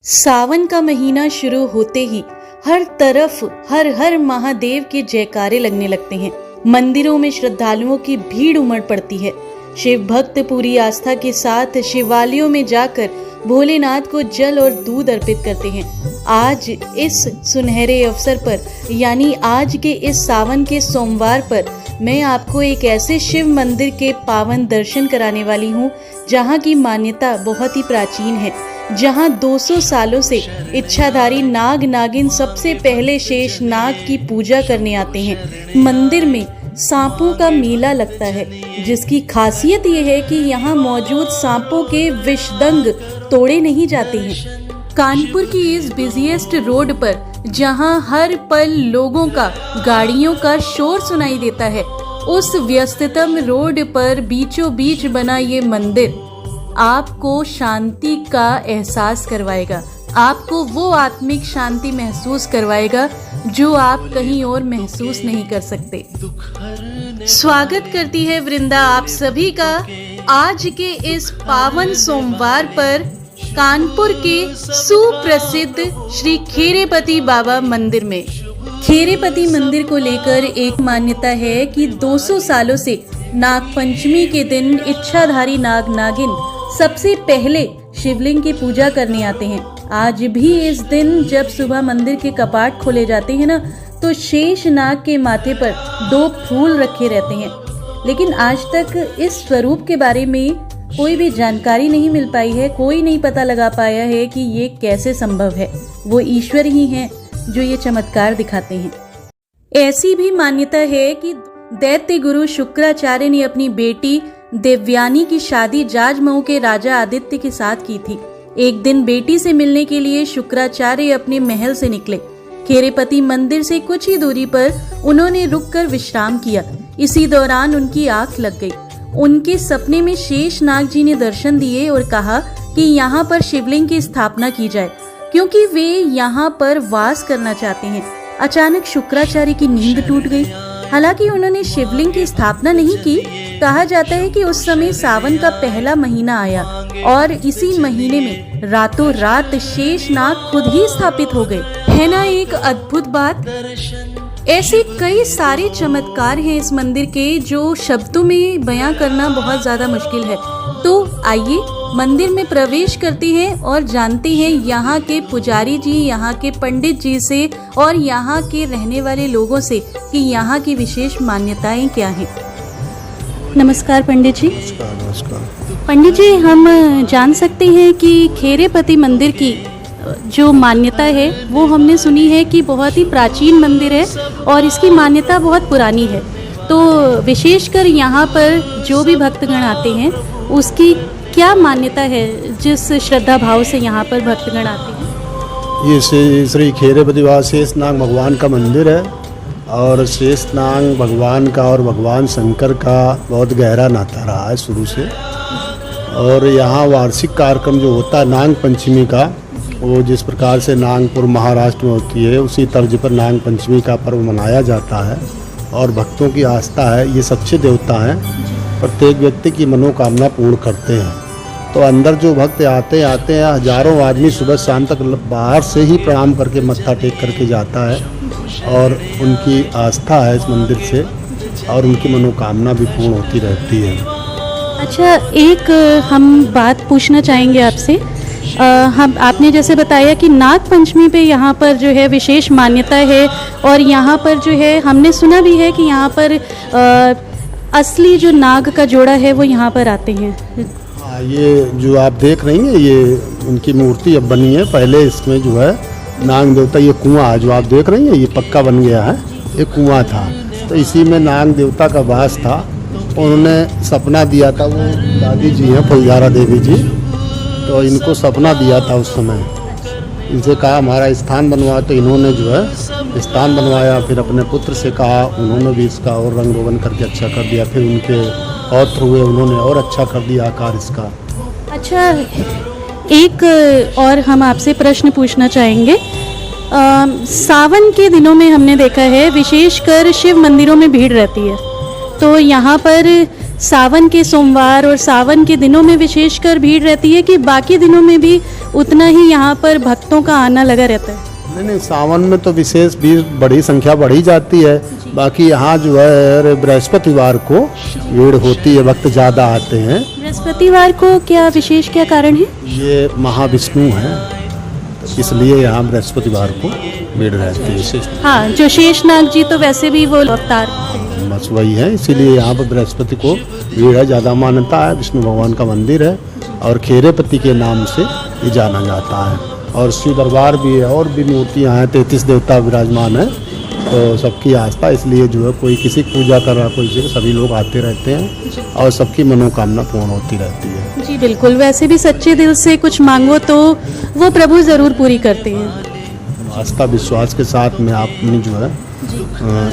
सावन का महीना शुरू होते ही हर तरफ हर हर महादेव के जयकारे लगने लगते हैं। मंदिरों में श्रद्धालुओं की भीड़ उमड़ पड़ती है। शिव भक्त पूरी आस्था के साथ शिवालयों में जाकर भोलेनाथ को जल और दूध अर्पित करते हैं। आज इस सुनहरे अवसर पर यानी आज के इस सावन के सोमवार पर मैं आपको एक ऐसे शिव मंदिर के पावन दर्शन कराने वाली हूँ जहाँ की मान्यता बहुत ही प्राचीन है, जहाँ 200 सालों से इच्छाधारी नाग नागिन सबसे पहले शेष नाग की पूजा करने आते हैं। मंदिर में सांपों का मेला लगता है, जिसकी खासियत ये है कि यहाँ मौजूद सांपों के विषदंग तोड़े नहीं जाते हैं। कानपुर की इस बिजिएस्ट रोड पर जहाँ हर पल लोगों का गाड़ियों का शोर सुनाई देता है, उस व्यस्ततम रोड पर बीचों बीच बना ये मंदिर आपको शांति का एहसास करवाएगा। आपको वो आत्मिक शांति महसूस करवाएगा जो आप कहीं और महसूस नहीं कर सकते। स्वागत करती है वृंदा आप सभी का आज के इस पावन सोमवार पर कानपुर के सुप्रसिद्ध श्री खेरेपति बाबा मंदिर में। खेरेपति मंदिर को लेकर एक मान्यता है कि 200 सालों से नागपंचमी के दिन इच्छाधारी नाग नागिन सबसे पहले शिवलिंग की पूजा करने आते हैं। आज भी इस दिन जब सुबह मंदिर के कपाट खोले जाते हैं ना, तो शेष नाग के माथे पर 2 फूल रखे रहते हैं। लेकिन आज तक इस स्वरूप के बारे में कोई भी जानकारी नहीं मिल पाई है। कोई नहीं पता लगा पाया है कि ये कैसे संभव है। वो ईश्वर ही हैं जो ये चमत्कार दिखाते हैं। ऐसी भी मान्यता है कि दैत्य गुरु शुक्राचार्य ने अपनी बेटी देवयानी की शादी जाजमऊ के राजा आदित्य के साथ की थी। एक दिन बेटी से मिलने के लिए शुक्राचार्य अपने महल से निकले। खेरेपति मंदिर से कुछ ही दूरी पर उन्होंने रुककर विश्राम किया। इसी दौरान उनकी आंख लग गई। उनके सपने में शेष नाग जी ने दर्शन दिए और कहा कि यहाँ पर शिवलिंग की स्थापना की जाए, क्योंकि वे यहाँ पर वास करना चाहते हैं। अचानक शुक्राचार्य की नींद टूट गई। हालांकि उन्होंने शिवलिंग की स्थापना नहीं की। कहा जाता है कि उस समय सावन का पहला महीना आया और इसी महीने में रातों रात शेषनाग खुद ही स्थापित हो गए। है ना एक अद्भुत बात। ऐसे कई सारे चमत्कार हैं इस मंदिर के जो शब्दों में बयां करना बहुत ज्यादा मुश्किल है। तो आइए मंदिर में प्रवेश करते हैं और जानते हैं यहाँ के पुजारी जी, यहाँ के पंडित जी से और यहाँ के रहने वाले लोगों से कि यहाँ की विशेष मान्यताएं क्या हैं। नमस्कार पंडित जी। नमस्कार। पंडित जी, हम जान सकते हैं कि खेरेपति मंदिर की जो मान्यता है वो हमने सुनी है कि बहुत ही प्राचीन मंदिर है और इसकी मान्यता बहुत पुरानी है। तो विशेषकर यहाँ पर जो भी भक्तगण आते हैं उसकी क्या मान्यता है, जिस श्रद्धा भाव से यहाँ पर भक्तगण आते हैं? ये श्री खेरेपति बाबा शेषनाग भगवान का मंदिर है और शेषनाग भगवान का और भगवान शंकर का बहुत गहरा नाता रहा है शुरू से। और यहाँ वार्षिक कार्यक्रम जो होता है नाग पंचमी का, वो जिस प्रकार से नागपुर महाराष्ट्र में होती है उसी तर्ज पर नाग पंचमी का पर्व मनाया जाता है। और भक्तों की आस्था है, ये सच्चे देवता हैं, प्रत्येक व्यक्ति की मनोकामना पूर्ण करते हैं। तो अंदर जो भक्त आते हैं हजारों आदमी सुबह शाम तक बाहर से ही प्रणाम करके मत्था टेक करके जाता है और उनकी आस्था है इस मंदिर से और उनकी मनोकामना भी पूर्ण होती रहती है। अच्छा, एक हम बात पूछना चाहेंगे आपसे। हम आपने जैसे बताया कि नाग पंचमी पे यहाँ पर जो है विशेष मान्यता है और यहाँ पर जो है हमने सुना भी है कि यहाँ पर असली जो नाग का जोड़ा है वो यहाँ पर आते हैं। ये जो आप देख रही हैं ये उनकी मूर्ति अब बनी है। पहले इसमें जो है नाग देवता, ये कुआं है जो आप देख रही हैं ये पक्का बन गया है, ये कुआं था। तो इसी में नाग देवता का वास था। उन्होंने सपना दिया था, वो दादी जी हैं फुलझारा देवी जी, तो इनको सपना दिया था उस समय। इनसे कहा हमारा स्थान बनवा, तो इन्होंने जो है स्थान बनवाया। फिर अपने पुत्र से कहा, उन्होंने भी इसका और रंग रोगन करके अच्छा कर दिया। फिर उनके पौत्र हुए, उन्होंने और अच्छा कर दिया आकार इसका। अच्छा, एक और हम आपसे प्रश्न पूछना चाहेंगे। सावन के दिनों में हमने देखा है विशेषकर शिव मंदिरों में भीड़ रहती है, तो यहाँ पर सावन के सोमवार और सावन के दिनों में विशेषकर भीड़ रहती है कि बाकी दिनों में भी उतना ही यहाँ पर भक्तों का आना लगा रहता है। नहीं, सावन में तो विशेष भी बड़ी संख्या बढ़ी जाती है। बाकी यहाँ जो है बृहस्पतिवार को भीड़ होती है, वक्त ज़्यादा आते हैं। बृहस्पतिवार को क्या विशेष क्या कारण है? ये महाविष्णु हैं, तो इसलिए यहाँ बृहस्पतिवार को भीड़ रहती है विशेष। हाँ, जो शेषनाग जी तो वैसे भी वो अवतार। बस वही है, इसीलिए यहाँ पर बृहस्पति को भीड़ है, ज़्यादा मान्यता है। विष्णु भगवान का मंदिर है और खेरेपति के नाम से ये जाना जाता है। और शिव दरबार भी है और भी मूर्तियाँ हैं, 33 देवता विराजमान हैं। तो सबकी आस्था, इसलिए जो है कोई किसी की पूजा कर रहा, कोई किसी, सभी लोग आते रहते हैं और सबकी मनोकामना पूर्ण होती रहती है। जी बिल्कुल, वैसे भी सच्चे दिल से कुछ मांगो तो वो प्रभु ज़रूर पूरी करते हैं। आस्था विश्वास के साथ में आप अपनी जो है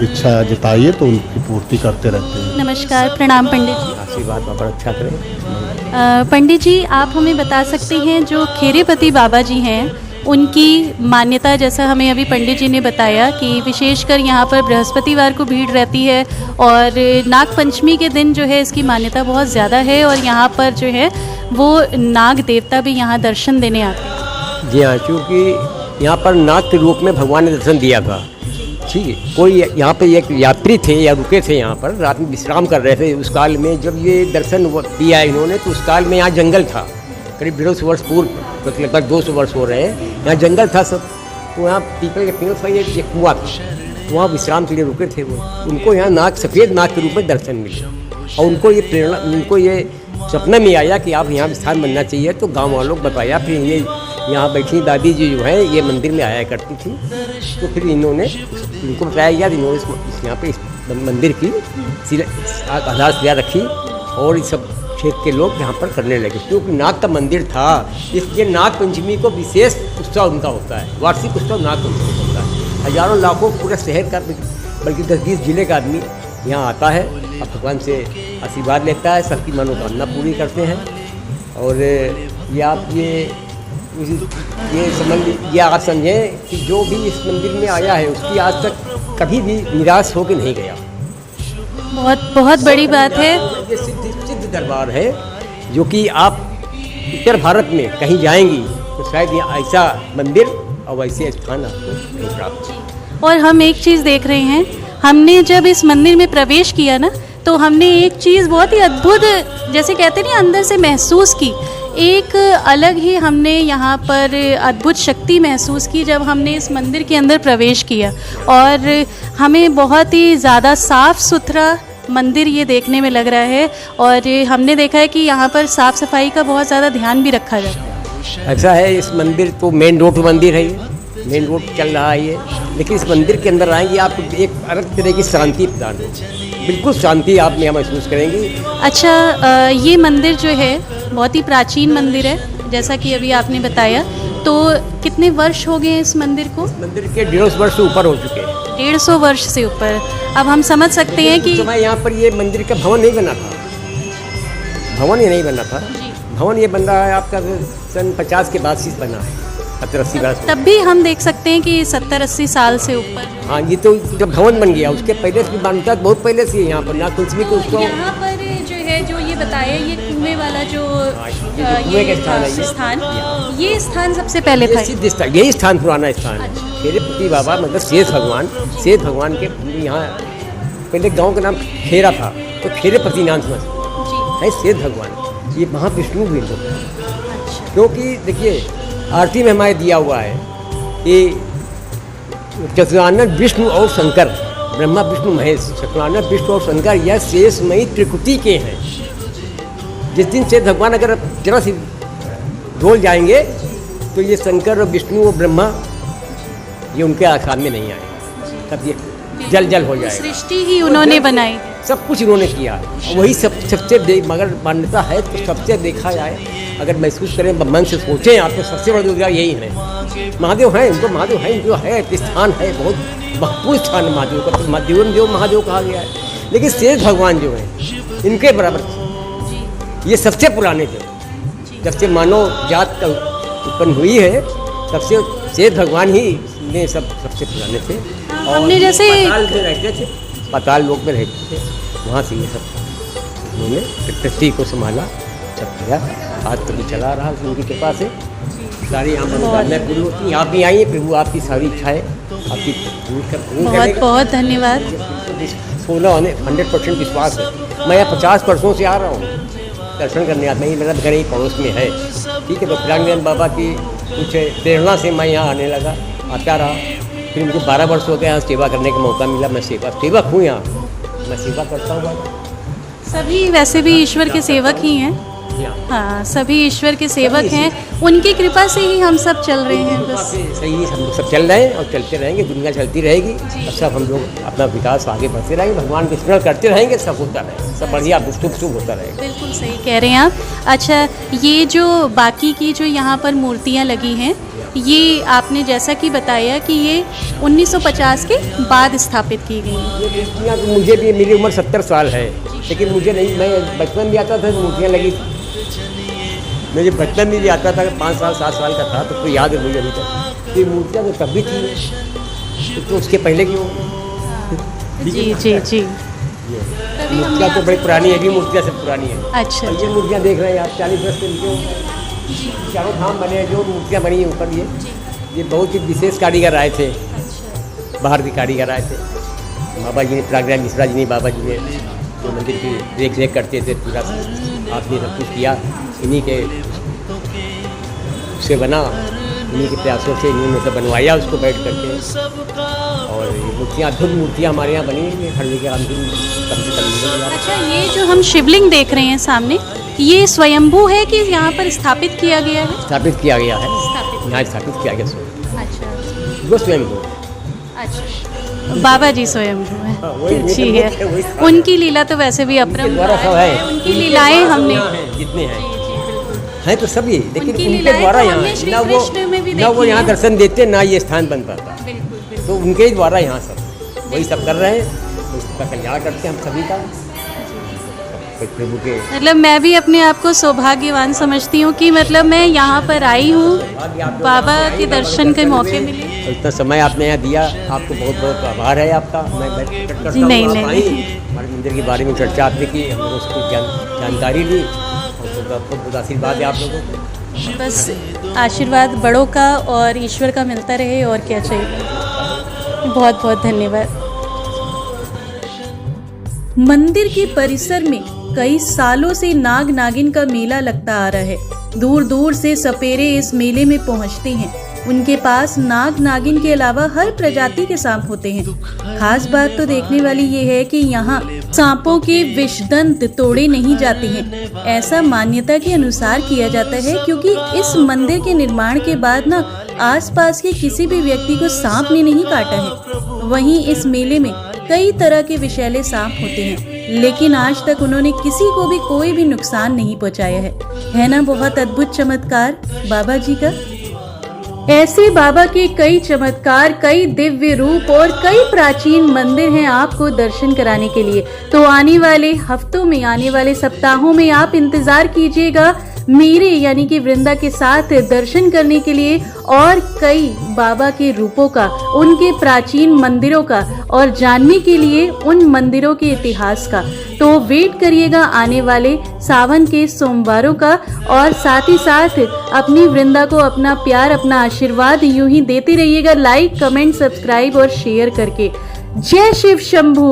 इच्छा जताइए तो उनकी पूर्ति करते रहते हैं। नमस्कार, प्रणाम पंडित जी। आशीर्वाद बाबा रक्षा करें। पंडित जी, आप हमें बता सकते हैं जो खेरेपति बाबा जी हैं उनकी मान्यता, जैसा हमें अभी पंडित जी ने बताया कि विशेषकर यहाँ पर बृहस्पतिवार को भीड़ रहती है और नाग पंचमी के दिन जो है इसकी मान्यता बहुत ज़्यादा है और यहाँ पर जो है वो नाग देवता भी यहाँ दर्शन देने आते हैं। जी हाँ, क्योंकि यहाँ पर नाग के रूप में भगवान ने दर्शन दिया था। ठीक है, कोई यहाँ पे एक यात्री थे या रुके थे यहाँ पर, रात में विश्राम कर रहे थे। उस काल में जब ये दर्शन दिया इन्होंने, तो उस काल में यहाँ जंगल था, करीब 150 वर्ष पूर्व, तो लगभग 200 वर्ष हो रहे हैं। यहाँ जंगल था सब, तो यहाँ पीपल के पेड़ पर एक कुआं था, तो वहाँ विश्राम के लिए रुके थे वो। उनको यहाँ नाग, सफ़ेद नाग के रूप में दर्शन मिले और उनको ये प्रेरणा, उनको ये सपना में आया कि आप यहाँ स्थान बनना चाहिए। तो गाँव वालों को बताया, फिर ये यहाँ बैठी दादी जी जो है ये मंदिर में आया करती थी। तो फिर इन्होंने इनको बताया गया, इन्होंने यहाँ पे इस मंदिर की आधारशिला रखी और इस सब क्षेत्र के लोग यहाँ पर करने लगे। क्योंकि नाग का मंदिर था, इसलिए नाग पंचमी को विशेष उत्सव उनका होता है। वार्षिक उत्सव नाग पंचमी होता है। हजारों लाखों पूरे शहर का, बल्कि 10-20 जिले का आदमी यहाँ आता है और भगवान से आशीर्वाद लेता है, सबकी मनोकामना पूरी करते हैं। और ये आप ये आप समझें कि जो भी इस मंदिर में आया है उसकी आज तक कभी भी निराश होकर नहीं गया। बहुत बहुत बड़ी बात है। ये सिद्ध दरबार है, जो कि आप उत्तर भारत में कहीं जाएंगी तो शायद ये ऐसा मंदिर और ऐसे स्थान आपको नहीं प्राप्त। और हम एक चीज़ देख रहे हैं, हमने जब इस मंदिर में प्रवेश किया ना, तो हमने एक चीज़ बहुत ही अद्भुत, जैसे कहते हैं ना, अंदर से महसूस की। एक अलग ही हमने यहाँ पर अद्भुत शक्ति महसूस की जब हमने इस मंदिर के अंदर प्रवेश किया। और हमें बहुत ही ज़्यादा साफ़ सुथरा मंदिर ये देखने में लग रहा है और हमने देखा है कि यहाँ पर साफ़ सफाई का बहुत ज़्यादा ध्यान भी रखा जाता है। ऐसा है, इस मंदिर तो मेन रोड मंदिर है, ये मेन रोड चल रहा है ये। लेकिन इस मंदिर के अंदर आएंगे आपको एक अलग तरह की शांति प्रदान होगी, बिल्कुल शांति आप यहाँ महसूस करेंगी। अच्छा, ये मंदिर जो है बहुत ही प्राचीन मंदिर है, जैसा कि अभी आपने बताया। तो कितने वर्ष हो गए इस मंदिर को? मंदिर के 150 वर्ष से ऊपर हो चुके हैं। 150 वर्ष से ऊपर। अब हम समझ सकते हैं कि यहाँ पर ये मंदिर का भवन नहीं बना था, भवन ये नहीं बना था। भवन ये बन रहा है आपका सन 50 के बाद से बना है, 70-80 वर्ष। तब भी हम देख सकते हैं कि 70-80 साल से ऊपर। हाँ, ये तो जब भवन बन गया, उसके पहले से बनता बहुत पहले से यहाँ पर नाग पंचमी को उसको यहाँ पर जो है, जो ये बताया, ये कुएं वाला जो कुएं का स्थान है, स्थान, ये स्थान सबसे पहले था। सिद्ध स्थान, यही स्थान पुराना स्थान है। खेरेपति बाबा मतलब शेष भगवान के यहाँ पहले गांव का नाम खेरा था, तो खेरेपति नाम समझ है शेष भगवान। ये महाविष्णु भी लोग, क्योंकि देखिए आरती में हमारे दिया हुआ है कि चतुरानन विष्णु और शंकर, ब्रह्मा विष्णु महेश, चतुरानन विष्णु और शंकर यह शेषमयी त्रिकुटी के हैं। जिस दिन से भगवान अगर जरा सी डोल जाएंगे तो ये शंकर और विष्णु और ब्रह्मा ये उनके आखाड़ में नहीं आए, तब ये जल हो जाए। सृष्टि ही उन्होंने बनाई, सब कुछ उन्होंने किया। वही सबसे मगर मान्यता है तो सबसे देखा जाए, अगर महसूस करें, मन से सोचें, आपको सबसे बड़ा दुर्गा यही है। महादेव हैं, उनको महादेव है, जो है स्थान है, बहुत महत्वपूर्ण स्थान है महादेव का। तो महादेव कहा गया है। लेकिन शेष भगवान जो है इनके बराबर ये सबसे पुराने थे। जब से मानव जात उत्पन्न हुई है तब से शेष भगवान ही ने सबसे पुराने थे। और हमने जैसे पाताल में रहते थे, पाताल लोक में रहते थे, वहाँ से ये सब उन्होंने पृथ्वी को संभाला, सब किया। आज तक चला रहा उनकी कृपा से। सारी यहाँ मनोकामनाएं पूरी होती हैं। आप भी आइए, प्रभु आपकी सारी इच्छाएं आपकी पूरी बहुत करेगा। बहुत धन्यवाद। सोना होने 100% विश्वास है। मैं यहाँ 50 वर्षों से आ रहा हूँ दर्शन करने आता। नहीं, मेरा घर ही पड़ोस में है, ठीक है। तो प्रांगण बाबा की कुछ प्रेरणा से मैं यहाँ आने लगा, आता रहा। फिर मुझे 12 वर्ष हो गए यहाँ सेवा करने का मौका मिला। मैं सेवक हूँ यहाँ, मैं सेवा करता हूँ। सभी वैसे भी ईश्वर के सेवक ही हैं। हाँ, सभी ईश्वर के सेवक हैं, उनकी कृपा से ही हम सब चल रहे हैं बस। सही है, हम लोग सब चल रहे हैं और चलते रहेंगे। दुनिया चलती रहेगी और सब हम लोग अपना विकास आगे बढ़ते रहेंगे। भगवान के स्मरण करते रहेंगे, सब होता रहेगा, सब बढ़िया शुभ होता रहेगा। बिल्कुल सही कह रहे हैं आप। अच्छा, ये जो बाकी की जो यहाँ पर मूर्तियाँ लगी हैं, ये आपने जैसा कि बताया कि ये 1950 के बाद स्थापित की गई हैं। ये मूर्तियाँ तो मुझे भी, मेरी उम्र 70 साल है, लेकिन मुझे नहीं, मैं बचपन में आता था तो मूर्तियाँ लगी थी। मुझे बचपन में भी आता था, 5 साल 7 साल का था, तो याद है मुझे अभी तक। ये मूर्तियाँ तो तब भी थी, तो उसके पहले की हो। जी जी जी। मूर्तियाँ तो बड़ी पुरानी है, भी मूर्तियाँ सब पुरानी है। अच्छा, और ये मूर्तियाँ देख रहे हैं आप, 40 वर्ष के नीचे चारों धाम बने हैं, जो मूर्तियाँ बनी हैं ऊपर ये बहुत ही विशेष कारीगर आए थे, बाहर के कारीगर आए थे। बाबा जी ने, प्राज्ञा मिश्रा जी ने, बाबा जी ने जो मंदिर की देख रेख करते थे, पूरा आपने सब कुछ किया। इन्हीं के से बना, इन्हीं के प्रयासों से इन्होंने सब बनवाया उसको बैठ करके। और ये मूर्तियाँ, अद्भुत मूर्तियाँ हमारे यहाँ बनी हैं हर जगह। कम से कम। अच्छा, ये जो हम शिवलिंग देख रहे हैं सामने, ये स्वयंभू है कि यहाँ पर स्थापित किया गया है? स्थापित किया गया है, स्थापित। यहाँ स्थापित किया गया स्वयं। अच्छा वो स्वयं हो। अच्छा, बाबा जी स्वयंभू हैं। हाँ, वही अच्छी है। वही। उनकी लीला तो वैसे भी अपरंपार द्वारा सब है, है। उनकी लीलाएं हमने, जितने हैं हैं तो सभी, लेकिन उनकी उनके लीलाएं द्वारा तो यहाँ हमने श्री ना कृष्ण में भी वो देखी यहाँ हैं। दर्शन देते, ना ये स्थान बन पाता। बिल्कुल बिल्कुल। तो उनके ही द्वारा यहाँ सब वही सब कर रहे हैं, उसका कल्याण करते हैं हम सभी का। प्रभु के मतलब मैं भी अपने आप को सौभाग्यवान समझती हूँ कि मतलब मैं यहाँ पर आई हूँ, बाबा के दर्शन के मौके मिले। और इतना समय आपने यहाँ दिया, आपको बहुत बहुत आभार है आपका। मैं करता जी, हूँ, नहीं, आप नहीं, आई, नहीं। हमारे मंदिर के बारे में चर्चा आपने की, हम लोग उसको जानकारी ली, और बहुत बहुत आशीर्वाद है आप लोगों को। बस आशीर्वाद बड़ों का और ईश्वर का मिलता रहे, और क्या चाहिए। बहुत बहुत धन्यवाद। मंदिर के परिसर में कई सालों से नाग नागिन का मेला लगता आ रहा है। दूर दूर से सपेरे इस मेले में पहुंचते हैं। उनके पास नाग नागिन के अलावा हर प्रजाति के सांप होते हैं। खास बात तो देखने वाली ये है कि यहाँ सांपों के विषदंत तोड़े नहीं जाते हैं। ऐसा मान्यता के अनुसार किया जाता है, क्योंकि इस मंदिर के निर्माण के बाद ना आसपास के किसी भी व्यक्ति को सांप ने नहीं काटा है। वहीं इस मेले में कई तरह के विषैले सांप होते हैं, लेकिन आज तक उन्होंने किसी को भी कोई भी नुकसान नहीं पहुंचाया है ना। बहुत अद्भुत चमत्कार बाबा जी का। ऐसे बाबा के कई चमत्कार, कई दिव्य रूप और कई प्राचीन मंदिर हैं आपको दर्शन कराने के लिए। तो आने वाले हफ्तों में, आने वाले सप्ताहों में आप इंतजार कीजिएगा मेरे यानी कि वृंदा के साथ दर्शन करने के लिए, और कई बाबा के रूपों का, उनके प्राचीन मंदिरों का, और जानने के लिए उन मंदिरों के इतिहास का। तो वेट करिएगा आने वाले सावन के सोमवारों का, और साथ ही साथ अपनी वृंदा को अपना प्यार, अपना आशीर्वाद यूं ही देते रहिएगा, लाइक, कमेंट, सब्सक्राइब और शेयर करके। जय शिव शंभू।